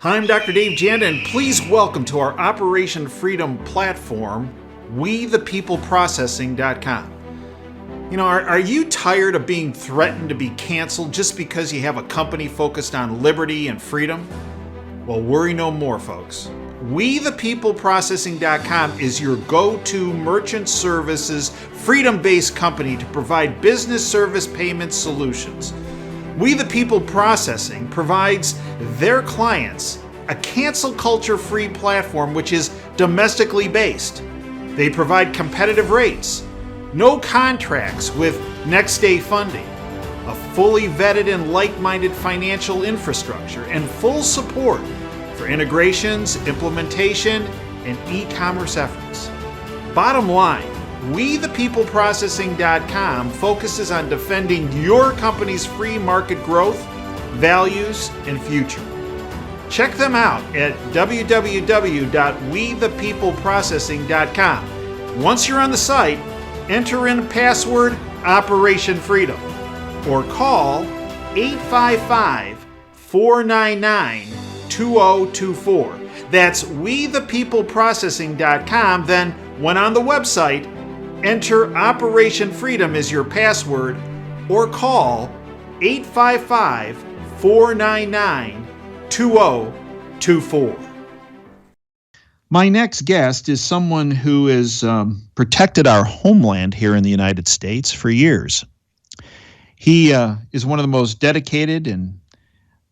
Hi, I'm Dr. Dave Janda, and please welcome to our Operation Freedom platform, WeThePeopleProcessing.com. You know, are you tired of being threatened to be canceled just because you have a company focused on liberty and freedom? Well, worry no more, folks. WeThePeopleProcessing.com is your go-to merchant services, freedom-based company to provide business service payment solutions. We the People Processing provides their clients a cancel culture-free platform which is domestically based. They provide competitive rates, no contracts with next-day funding, a fully vetted and like-minded financial infrastructure, and full support for integrations, implementation, and e-commerce efforts. Bottom line, WeThePeopleProcessing.com focuses on defending your company's free market growth, values, and future. Check them out at www.WeThePeopleProcessing.com. Once you're on the site, enter in password Operation Freedom or call 855-499-2024. That's WeThePeopleProcessing.com. Then, when on the website, enter Operation Freedom as your password or call 855-499-2024. My next guest is someone who has protected our homeland here in the United States for years. He is one of the most dedicated and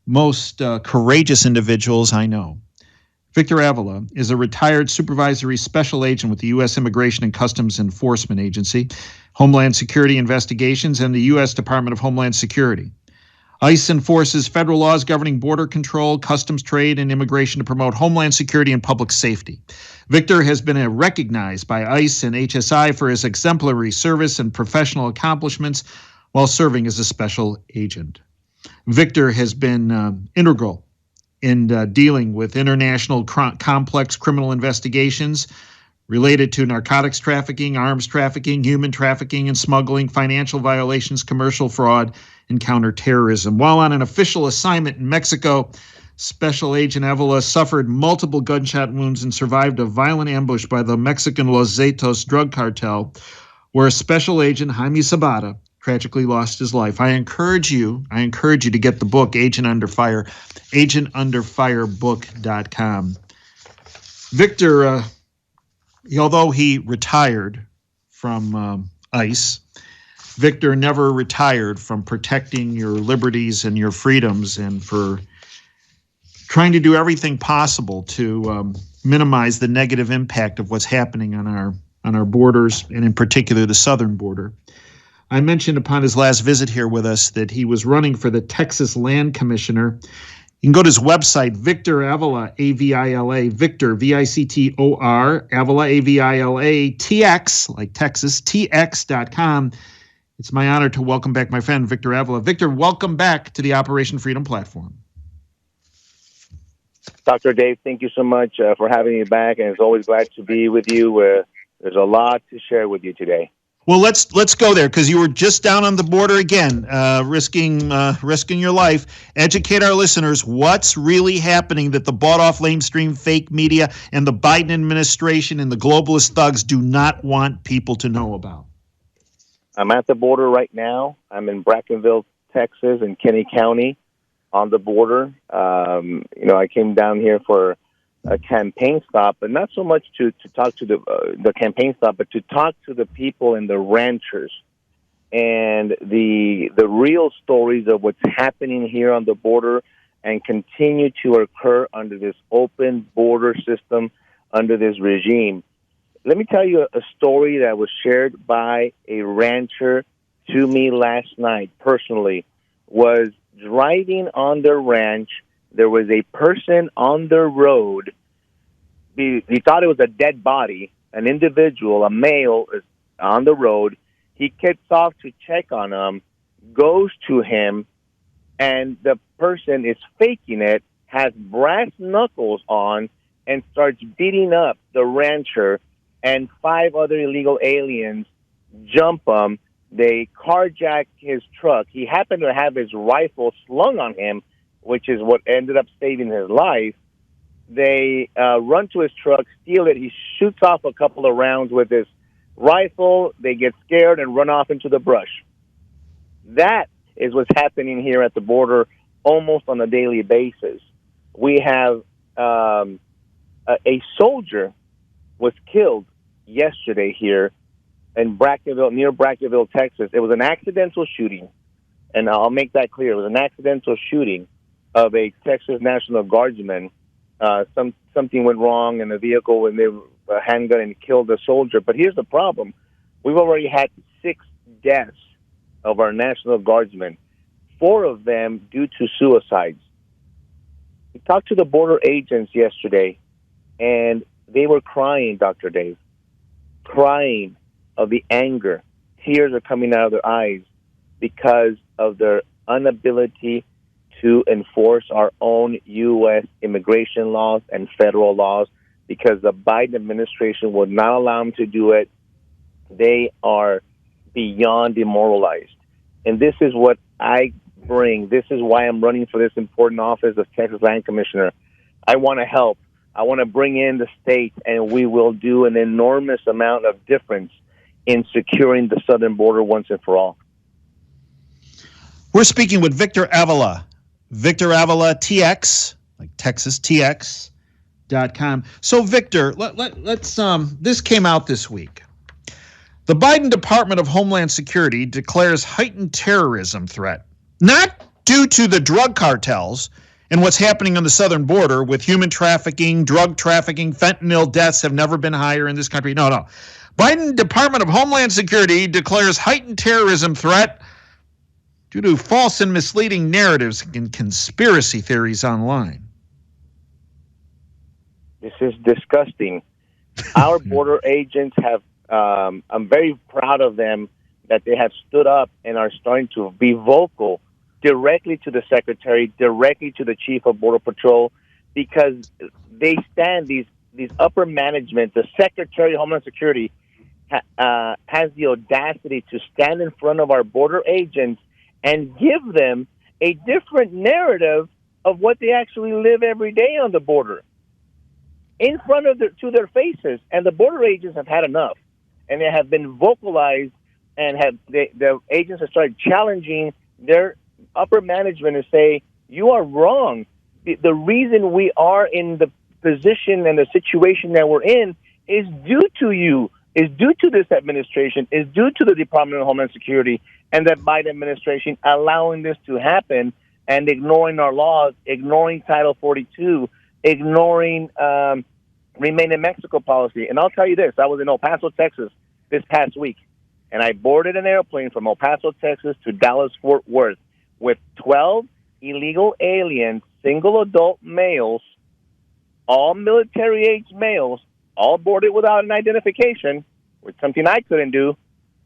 most courageous individuals I know. Victor Avila is a retired supervisory special agent with the U.S. Immigration and Customs Enforcement Agency, Homeland Security Investigations, and the U.S. Department of Homeland Security. ICE enforces federal laws governing border control, customs trade, and immigration to promote homeland security and public safety. Victor has been recognized by ICE and HSI for his exemplary service and professional accomplishments while serving as a special agent. Victor has been integral in dealing with international complex criminal investigations related to narcotics trafficking, arms trafficking, human trafficking and smuggling, financial violations, commercial fraud, and counterterrorism. While on an official assignment in Mexico, Special Agent Avila suffered multiple gunshot wounds and survived a violent ambush by the Mexican Los Zetos drug cartel, where Special Agent Jaime Zapata tragically lost his life. I encourage you to get the book, Agent Under Fire, agentunderfirebook.com. Victor, although he retired from ICE, Victor never retired from protecting your liberties and your freedoms and for trying to do everything possible to minimize the negative impact of what's happening on our borders, and in particular the southern border. I mentioned upon his last visit here with us that he was running for the Texas Land Commissioner. You can go to his website, Victor Avila, A-V-I-L-A, Victor, V-I-C-T-O-R, Avila, A-V-I-L-A, T-X, like Texas, TX.com. It's my honor to welcome back my friend, Victor Avila. Victor, welcome back to the Operation Freedom platform. Dr. Dave, thank you so much for having me back, and it's always glad to be with you. There's a lot to share with you today. Well, let's go there, because you were just down on the border again, risking your life. Educate our listeners. What's really happening that the bought-off lamestream fake media and the Biden administration and the globalist thugs do not want people to know about? I'm at the border right now. I'm in Brackenville, Texas, in Kenny County, on the border. I came down here for a campaign stop, but not so much to talk to the campaign stop, but to talk to the people and the ranchers and the real stories of what's happening here on the border and continue to occur under this open border system, under this regime. Let me tell you a story that was shared by a rancher to me last night personally. Was driving on their ranch. There was a person on the road. He thought it was a dead body, an individual, a male is on the road. He gets off to check on him, goes to him, and the person is faking it, has brass knuckles on, and starts beating up the rancher, and 5 other illegal aliens jump him. They carjack his truck. He happened to have his rifle slung on him which is what ended up saving his life. They run to his truck, steal it. He shoots off a couple of rounds with his rifle. They get scared and run off into the brush. That is what's happening here at the border almost on a daily basis. We have a soldier was killed yesterday here in Brackenville, near Brackenville, Texas. It was an accidental shooting, and I'll make that clear. It was an accidental shooting of a Texas National Guardsman. Something went wrong in the vehicle when they a handgun and killed the soldier. But here's the problem: we've already had 6 deaths of our National Guardsmen, 4 of them due to suicides. We talked to the border agents yesterday, and they were crying, Dr. Dave, crying of the anger. Tears are coming out of their eyes because of their inability to enforce our own U.S. immigration laws and federal laws, because the Biden administration would not allow them to do it. They are beyond demoralized. And this is what I bring. This is why I'm running for this important office of Texas Land Commissioner. I want to help. I want to bring in the state, and we will do an enormous amount of difference in securing the southern border once and for all. We're speaking with Victor Avila. Victor Avila TX, like Texas TX.com. So Victor, let's this came out this week. The Biden Department of Homeland Security declares heightened terrorism threat, not due to the drug cartels and what's happening on the southern border with human trafficking, drug trafficking, fentanyl deaths have never been higher in this country. No. Biden Department of Homeland Security declares heightened terrorism threat due to false and misleading narratives and conspiracy theories online. This is disgusting. Our border agents have, I'm very proud of them that they have stood up and are starting to be vocal directly to the secretary, directly to the chief of Border Patrol, because they stand, these upper management, the Secretary of Homeland Security has the audacity to stand in front of our border agents and give them a different narrative of what they actually live every day on the border in front of to their faces. And the border agents have had enough, and they have been vocalized, and the agents have started challenging their upper management and say, you are wrong. The reason we are in the position and the situation that we're in is due to you, is due to this administration, is due to the Department of Homeland Security and the Biden administration allowing this to happen and ignoring our laws, ignoring Title 42, ignoring Remain in Mexico policy. And I'll tell you this, I was in El Paso, Texas this past week, and I boarded an airplane from El Paso, Texas to Dallas-Fort Worth with 12 illegal aliens, single adult males, all military-age males, all boarded without an identification, which is something I couldn't do,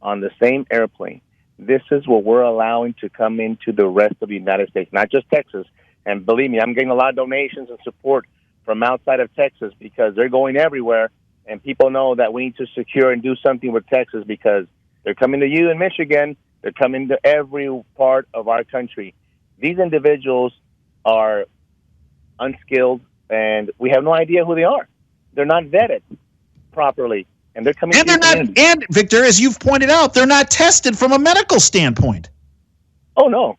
on the same airplane. This is what we're allowing to come into the rest of the United States, not just Texas. And believe me, I'm getting a lot of donations and support from outside of Texas because they're going everywhere, and people know that we need to secure and do something with Texas because they're coming to you in Michigan. They're coming to every part of our country. These individuals are unskilled, and we have no idea who they are. They're not vetted properly, and they're coming. And they're not. And Victor, as you've pointed out, they're not tested from a medical standpoint. Oh no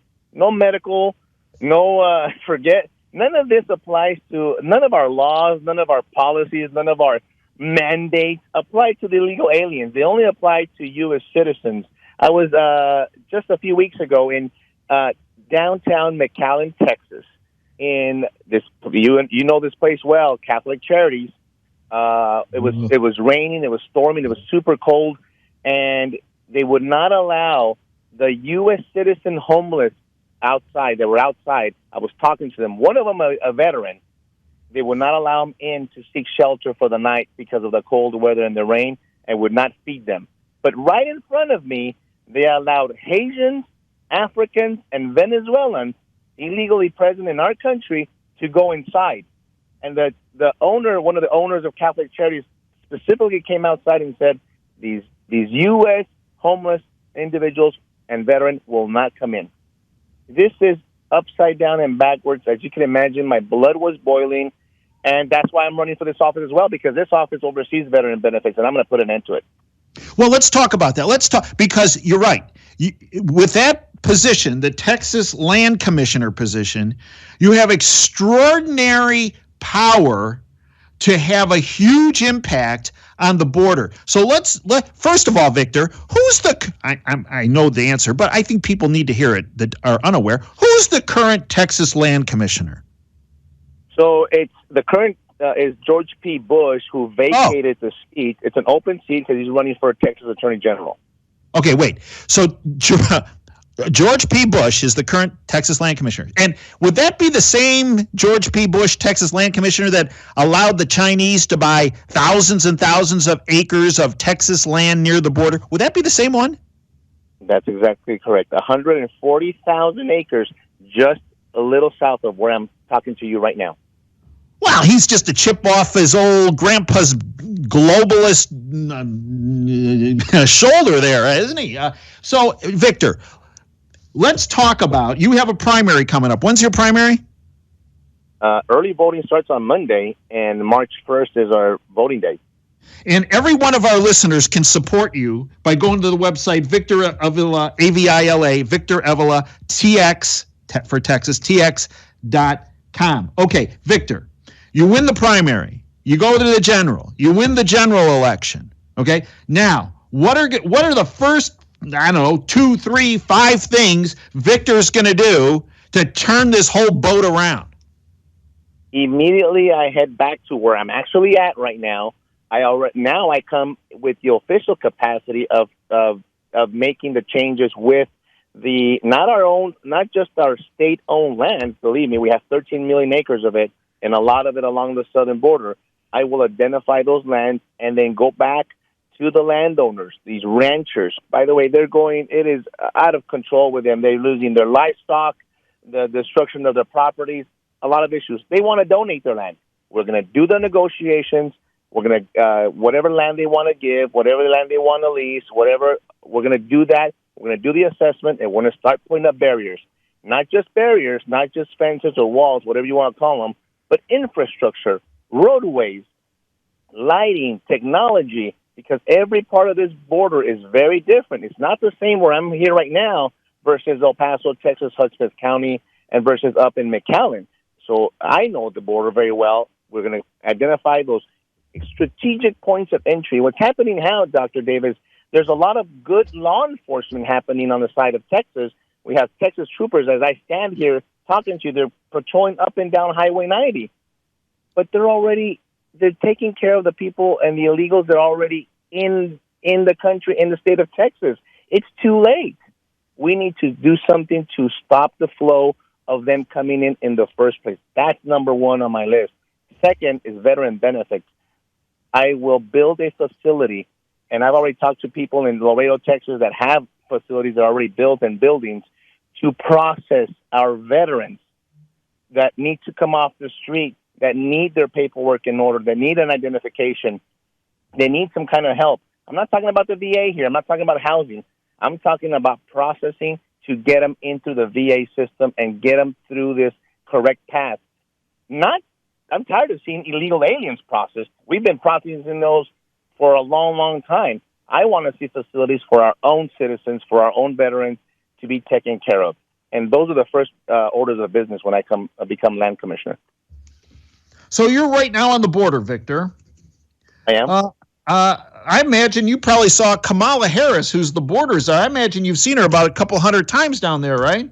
medical, no forget. None of this applies to none of our laws, none of our policies, none of our mandates apply to the illegal aliens. They only apply to U.S. citizens. I was just a few weeks ago in downtown McAllen, Texas. In this, you know this place well, Catholic Charities. It was raining, it was storming, it was super cold, and they would not allow the U.S. citizen homeless outside. They were outside. I was talking to them. One of them, a veteran. They would not allow them in to seek shelter for the night because of the cold weather and the rain, and would not feed them. But right in front of me, they allowed Haitians, Africans, and Venezuelans illegally present in our country to go inside. And the owner, one of the owners of Catholic Charities, specifically came outside and said, these U.S. homeless individuals and veterans will not come in. This is upside down and backwards. As you can imagine, my blood was boiling. And that's why I'm running for this office as well, because this office oversees veteran benefits, and I'm going to put an end to it. Well, let's talk about that. Let's talk, because you're right. With that position, the Texas Land Commissioner position, you have extraordinary power to have a huge impact on the border. So first of all, Victor, I know the answer, but I think people need to hear it that are unaware. Who's the current Texas Land Commissioner? So it's the current is George P. Bush, who vacated the seat. It's an open seat because he's running for Texas Attorney General. Okay, wait. So George P. Bush is the current Texas Land Commissioner. And would that be the same George P. Bush Texas Land Commissioner that allowed the Chinese to buy thousands and thousands of acres of Texas land near the border? Would that be the same one? That's exactly correct. 140,000 acres just a little south of where I'm talking to you right now. Well, he's just a chip off his old grandpa's globalist shoulder there, isn't he? So, Victor, let's talk about, you have a primary coming up. When's your primary? Early voting starts on Monday, and March 1st is our voting day. And every one of our listeners can support you by going to the website Victor Avila, A-V-I-L-A, Victor Avila, TX, for Texas, TX.com. Okay, Victor, you win the primary. You go to the general. You win the general election. Okay, now, what are the first, 2, 3, 5 things Victor's going to do to turn this whole boat around? Immediately, I head back to where I'm actually at right now. I come with the official capacity of making the changes with not just our state-owned land. Believe me, we have 13 million acres of it, and a lot of it along the southern border. I will identify those lands and then go back to the landowners, these ranchers. By the way, it is out of control with them. They're losing their livestock, the destruction of their properties, a lot of issues. They want to donate their land. We're going to do the negotiations. We're going to, whatever land they want to give, whatever land they want to lease, whatever, we're going to do that. We're going to do the assessment, and we're going to start putting up barriers. Not just fences or walls, whatever you want to call them, but infrastructure, roadways, lighting, technology, because every part of this border is very different. It's not the same where I'm here right now versus El Paso, Texas, Hudson County, and versus up in McAllen. So I know the border very well. We're going to identify those strategic points of entry. What's happening now, Dr. Davis, there's a lot of good law enforcement happening on the side of Texas. We have Texas troopers. As I stand here talking to you, they're patrolling up and down Highway 90. But they're taking care of the people and the illegals that are already in the country, in the state of Texas. It's too late. We need to do something to stop the flow of them coming in the first place. That's number one on my list. Second is veteran benefits. I will build a facility, and I've already talked to people in Laredo, Texas that have facilities that are already built and buildings to process our veterans that need to come off the street, that need their paperwork in order, that need an identification. They need some kind of help. I'm not talking about the VA here. I'm not talking about housing. I'm talking about processing to get them into the VA system and get them through this correct path. I'm tired of seeing illegal aliens processed. We've been processing those for a long, long time. I want to see facilities for our own citizens, for our own veterans to be taken care of. And those are the first orders of business when I become land commissioner. So you're right now on the border, Victor. I am. I imagine you probably saw Kamala Harris, who's the border czar. I imagine you've seen her about a couple hundred times down there, right?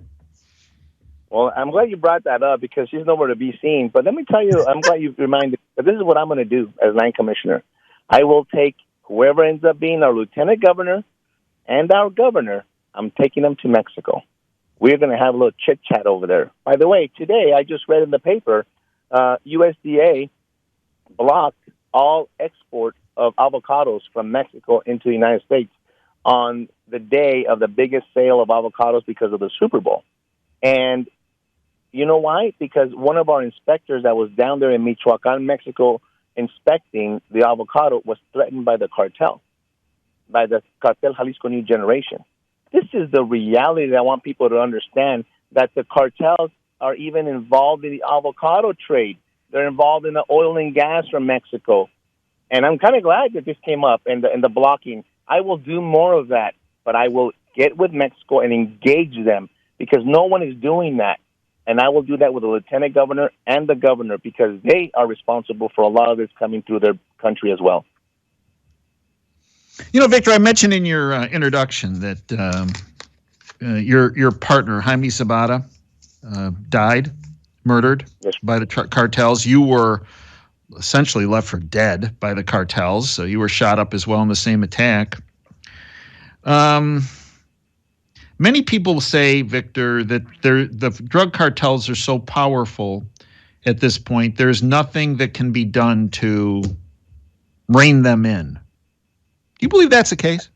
Well, I'm glad you brought that up because she's nowhere to be seen. But let me tell you, I'm glad you reminded that this is what I'm going to do as land commissioner. I will take whoever ends up being our lieutenant governor and our governor, I'm taking them to Mexico. We're going to have a little chit-chat over there. By the way, today I just read in the paper, USDA blocked all export of avocados from Mexico into the United States on the day of the biggest sale of avocados because of the Super Bowl. And you know why? Because one of our inspectors that was down there in Michoacan, Mexico, inspecting the avocado was threatened by the cartel, by the Cartel Jalisco New Generation. This is the reality that I want people to understand that the cartels are even involved in the avocado trade. They're involved in the oil and gas from Mexico. And I'm kind of glad that this came up and the blocking. I will do more of that, but I will get with Mexico and engage them because no one is doing that. And I will do that with the lieutenant governor and the governor because they are responsible for a lot of this coming through their country as well. You know, Victor, I mentioned in your introduction that your partner, Jaime Zapata, died, murdered by the cartels. You were essentially left for dead by the cartels, so you were shot up as well in the same attack. Many people say, Victor, that the drug cartels are so powerful at this point, there's nothing that can be done to rein them in. Do you believe that's the case?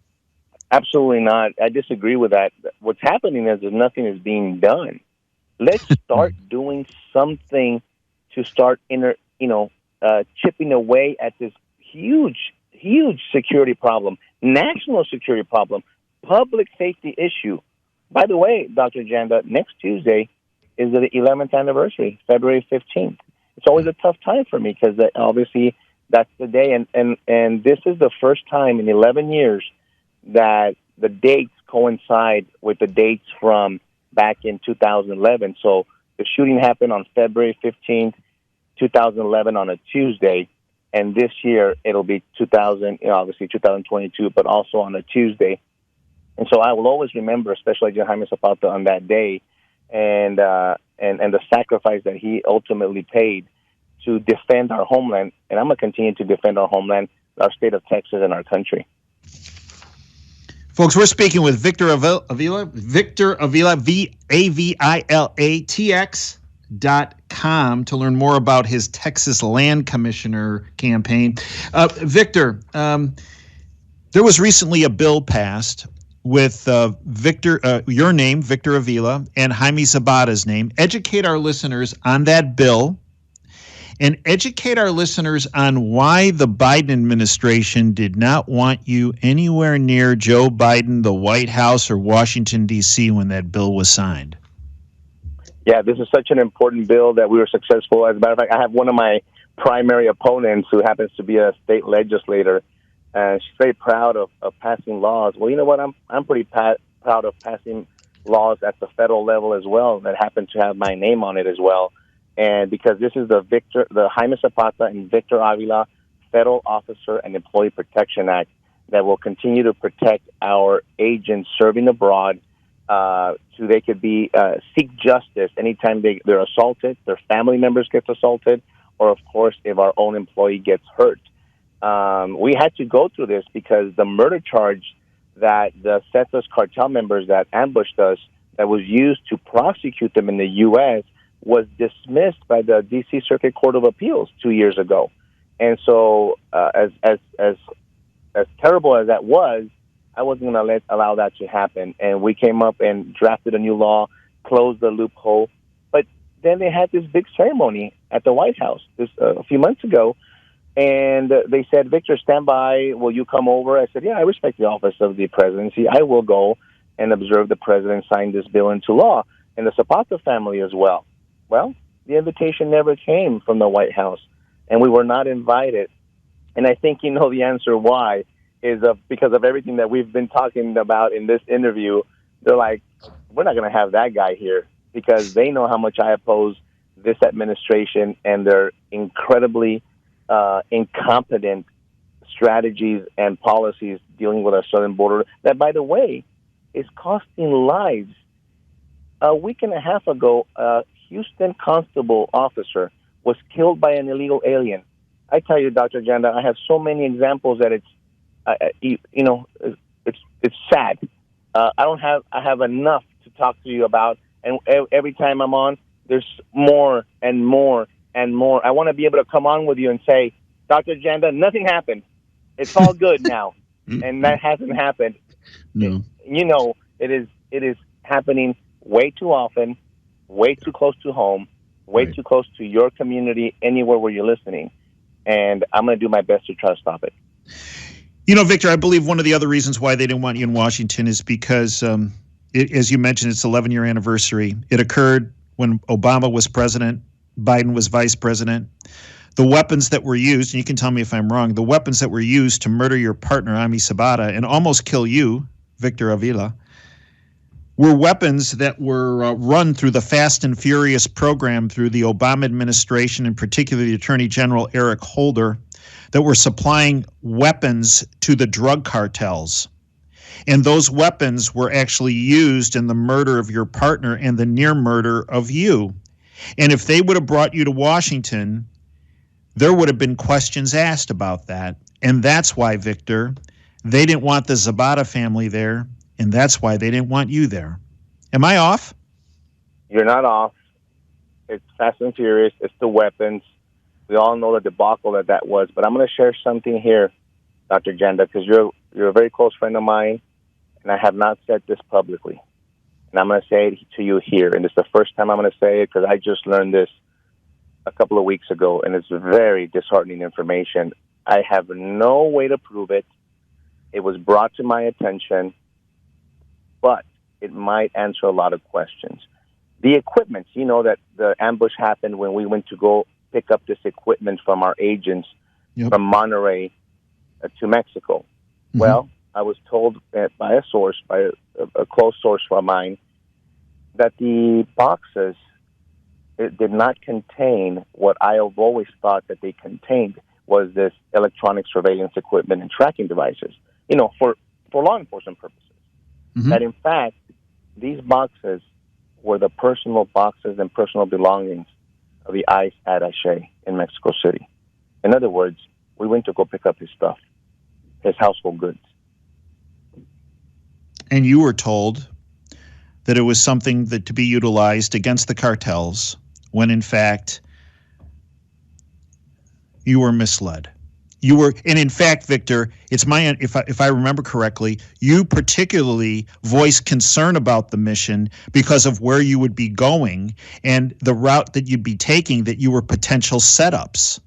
Absolutely not. I disagree with that. What's happening is that nothing is being done. Let's start doing something to start chipping away at this huge security problem, national security problem, public safety issue. By the way, Dr. Janda, next Tuesday is the 11th anniversary, February 15th. It's always a tough time for me because obviously that's the day. And this is the first time in 11 years that the dates coincide with the dates from back in 2011. So the shooting happened on February 15th, 2011 on a Tuesday. And this year it'll be 2022, but also on a Tuesday. And so I will always remember, especially Jaime Zapata on that day, and the sacrifice that he ultimately paid to defend our homeland. And I'm going to continue to defend our homeland, our state of Texas, and our country. Folks, we're speaking with Victor Avila, AvilaTX.com, to learn more about his Texas Land Commissioner campaign. Victor, there was recently a bill passed with your name, Victor Avila, and Jaime Zapata's name. Educate our listeners on that bill and educate our listeners on why the Biden administration did not want you anywhere near Joe Biden, the White House, or Washington, D.C. when that bill was signed. Yeah, this is such an important bill that we were successful. As a matter of fact, I have one of my primary opponents who happens to be a state legislator. She's very proud of passing laws. Well, you know what? I'm pretty proud of passing laws at the federal level as well that happen to have my name on it as well. And because this is the Jaime Zapata and Victor Avila Federal Officer and Employee Protection Act that will continue to protect our agents serving abroad so they could seek justice anytime they're assaulted, their family members get assaulted, or, of course, if our own employee gets hurt. We had to go through this because the murder charge that the Zetas cartel members that ambushed us, that was used to prosecute them in the U.S., was dismissed by the D.C. Circuit Court of Appeals 2 years ago. And so as terrible as that was, I wasn't going to allow that to happen. And we came up and drafted a new law, closed the loophole. But then they had this big ceremony at the White House a few months ago. And they said, Victor, stand by. Will you come over? I said, yeah, I respect the office of the presidency. I will go and observe the president sign this bill into law, and the Zapata family as well. Well, the invitation never came from the White House, and we were not invited. And I think you know the answer why is because of everything that we've been talking about in this interview. They're like, we're not going to have that guy here because they know how much I oppose this administration and their incredibly incompetent strategies and policies dealing with our southern border that, by the way, is costing lives. A week and a half ago, a Houston constable officer was killed by an illegal alien. I tell you, Dr. Janda, I have so many examples that it's sad. I have enough to talk to you about, and every time I'm on, there's more and more and more. I want to be able to come on with you and say, Dr. Janda, nothing happened. It's all good now. And that hasn't happened. No. It is happening way too often, way too close to home, way too close to your community, anywhere where you're listening. And I'm going to do my best to try to stop it. You know, Victor, I believe one of the other reasons why they didn't want you in Washington is because as you mentioned, it's 11-year anniversary. It occurred when Obama was president, Biden was vice president. The weapons that were used, and you can tell me if I'm wrong, the weapons that were used to murder your partner, Ami Sabata, and almost kill you, Victor Avila, were weapons that were run through the Fast and Furious program through the Obama administration, and particularly Attorney General Eric Holder, that were supplying weapons to the drug cartels. And those weapons were actually used in the murder of your partner and the near murder of you. And if they would have brought you to Washington, there would have been questions asked about that. And that's why, Victor, they didn't want the Zapata family there, and that's why they didn't want you there. Am I off? You're not off. It's Fast and Furious. It's the weapons. We all know the debacle that was. But I'm going to share something here, Dr. Janda, because you're a very close friend of mine, and I have not said this publicly. And I'm going to say it to you here. And it's the first time I'm going to say it because I just learned this a couple of weeks ago, and it's very disheartening information. I have no way to prove it. It was brought to my attention, but it might answer a lot of questions. The equipment, you know that the ambush happened when we went to go pick up this equipment from our agents from Monterrey to Mexico. Mm-hmm. Well, I was told by a source, by a close source of mine, that the boxes it did not contain what I have always thought that they contained was this electronic surveillance equipment and tracking devices, you know, for law enforcement purposes. Mm-hmm. That, in fact, these boxes were the personal boxes and personal belongings of the ICE attaché in Mexico City. In other words, we went to go pick up his stuff, his household goods. And you were told that it was something that to be utilized against the cartels, when in fact you were misled. You were, and in fact, Victor, it's my, if I remember correctly, you particularly voiced concern about the mission because of where you would be going and the route that you'd be taking, that you were potential setups.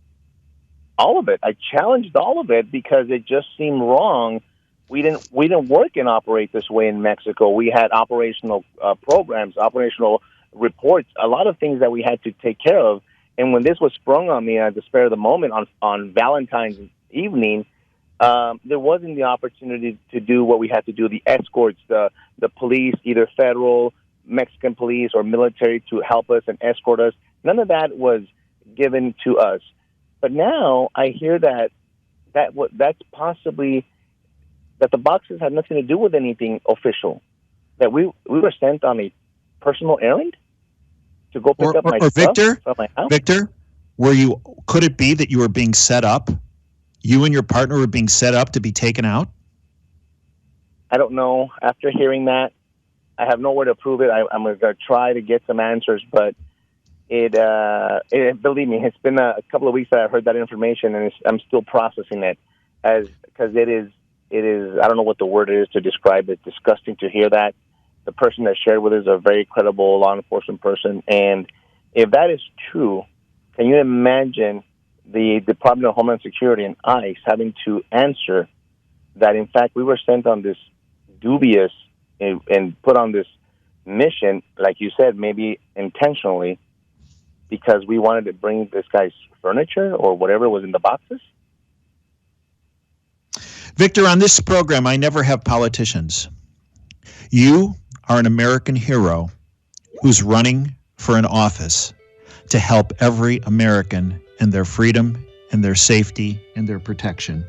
All of it. I challenged all of it because it just seemed wrong. We didn't work and operate this way in Mexico. We had operational programs, operational reports, a lot of things that we had to take care of. And when this was sprung on me at the spur of the moment on Valentine's evening, there wasn't the opportunity to do what we had to do, the escorts, the police, either federal, Mexican police, or military to help us and escort us. None of that was given to us. But now I hear that's possibly that the boxes had nothing to do with anything official, that we were sent on a personal errand to go pick up my stuff from my house. Victor, could it be that you were being set up? You and your partner were being set up to be taken out? I don't know. After hearing that, I have nowhere to prove it. I'm going to try to get some answers, but it believe me, it's been a couple of weeks that I've heard that information, and I'm still processing it because it is. I don't know what the word is to describe it. Disgusting to hear that. The person that shared with us is a very credible law enforcement person. And if that is true, can you imagine the Department of Homeland Security and ICE having to answer that, in fact, we were sent on this dubious and put on this mission, like you said, maybe intentionally, because we wanted to bring this guy's furniture or whatever was in the boxes? Victor, on this program, I never have politicians. You are an American hero who's running for an office to help every American in their freedom and their safety and their protection.